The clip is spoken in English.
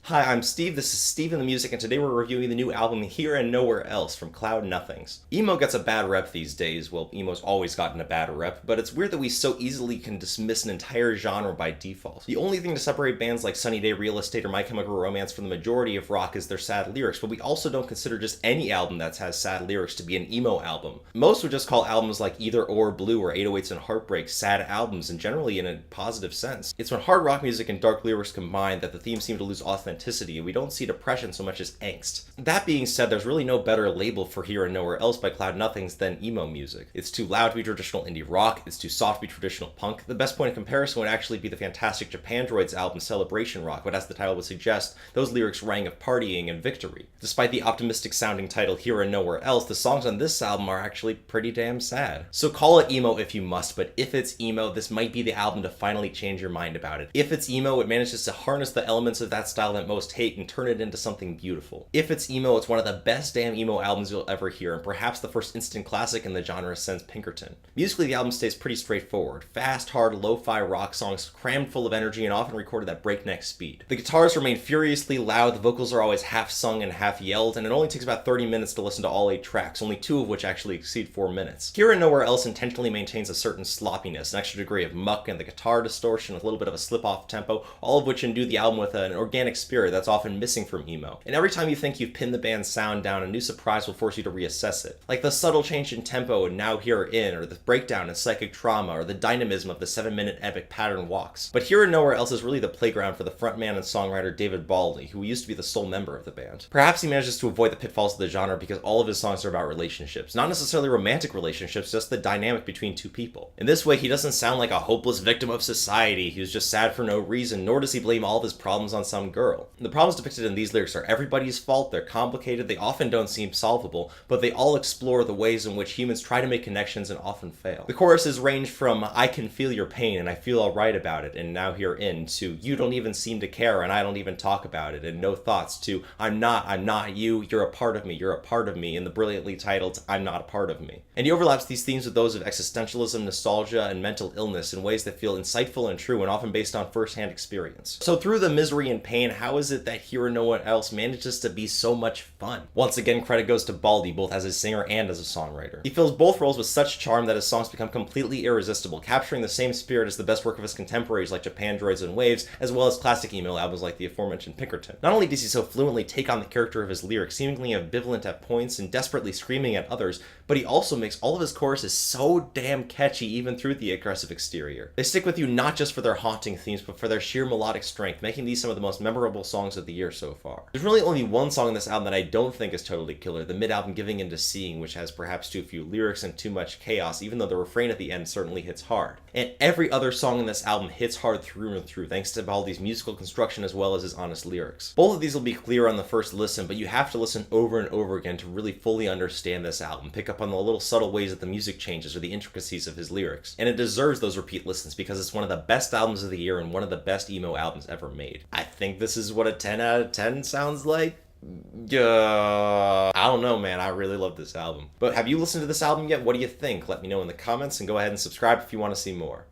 Hi, I'm Steve, this is Steve in the Music, and today we're reviewing the new album Here and Nowhere Else from Cloud Nothings. Emo gets a bad rep these days. Well, emo's always gotten a bad rep, but it's weird that we so easily can dismiss an entire genre by default. The only thing to separate bands like Sunny Day Real Estate or My Chemical Romance from the majority of rock is their sad lyrics, but we also don't consider just any album that has sad lyrics to be an emo album. Most would just call albums like Either or Blue or 808s and Heartbreak sad albums, and generally in a positive sense. It's when hard rock music and dark lyrics combine that the themes seem to lose authenticity. We don't see depression so much as angst. That being said, there's really no better label for Here and Nowhere Else by Cloud Nothings than emo music. It's too loud to be traditional indie rock, it's too soft to be traditional punk. The best point of comparison would actually be the fantastic Japandroids album Celebration Rock, but as the title would suggest, those lyrics rang of partying and victory. Despite the optimistic sounding title Here and Nowhere Else, the songs on this album are actually pretty damn sad. So call it emo if you must, but if it's emo, this might be the album to finally change your mind about it. If it's emo, it manages to harness the elements of that style that most hate and turn it into something beautiful. If it's emo, it's one of the best damn emo albums you'll ever hear, and perhaps the first instant classic in the genre since Pinkerton. Musically, the album stays pretty straightforward. Fast, hard, lo-fi rock songs crammed full of energy and often recorded at breakneck speed. The guitars remain furiously loud, the vocals are always half sung and half yelled, and it only takes about 30 minutes to listen to all 8 tracks, only 2 of which actually exceed 4 minutes. Here and Nowhere Else intentionally maintains a certain sloppiness, an extra degree of muck and the guitar distortion with a little bit of a slip-off tempo, all of which endue the album with an organic spirit that's often missing from emo. And every time you think you've pinned the band's sound down, a new surprise will force you to reassess it. Like the subtle change in tempo in Now Here In, or the breakdown in Psychic Trauma, or the dynamism of the 7-minute epic Pattern Walks. But Here and Nowhere Else is really the playground for the frontman and songwriter David Baldy, who used to be the sole member of the band. Perhaps he manages to avoid the pitfalls of the genre because all of his songs are about relationships. Not necessarily romantic relationships, just the dynamic between two people. In this way, he doesn't sound like a hopeless victim of society who's just sad for no reason, nor does he blame all of his problems on some girl. The problems depicted in these lyrics are everybody's fault, they're complicated, they often don't seem solvable, but they all explore the ways in which humans try to make connections and often fail. The choruses range from I can feel your pain and I feel alright about it and Now Here In to you don't even seem to care and I don't even talk about it and No Thoughts to I'm not you, you're a part of me, and the brilliantly titled I'm Not a Part of Me. And he overlaps these themes with those of existentialism, nostalgia, and mental illness in ways that feel insightful and true and often based on first-hand experience. So through the misery and pain, how is it that Here and Nowhere Else manages to be so much fun? Once again, credit goes to Baldy, both as a singer and as a songwriter. He fills both roles with such charm that his songs become completely irresistible, capturing the same spirit as the best work of his contemporaries like Japandroids and Waves, as well as classic emo albums like the aforementioned Pinkerton. Not only does he so fluently take on the character of his lyrics, seemingly ambivalent at points and desperately screaming at others, but he also makes all of his choruses so damn catchy even through the aggressive exterior. They stick with you not just for their haunting themes, but for their sheer melodic strength, making these some of the most memorable songs of the year so far. There's really only one song in this album that I don't think is totally killer, the mid-album Giving Into Seeing, which has perhaps too few lyrics and too much chaos, even though the refrain at the end certainly hits hard. And every other song in this album hits hard through and through, thanks to Baldy's musical construction as well as his honest lyrics. Both of these will be clear on the first listen, but you have to listen over and over again to really fully understand this album, pick up on the little subtle ways that the music changes or the intricacies of his lyrics. And it deserves those repeat listens because it's one of the best albums of the year and one of the best emo albums ever made. I think this is what a 10 out of 10 sounds like. I don't know, man. I really love this album. But have you listened to this album yet? What do you think? Let me know in the comments and go ahead and subscribe if you want to see more.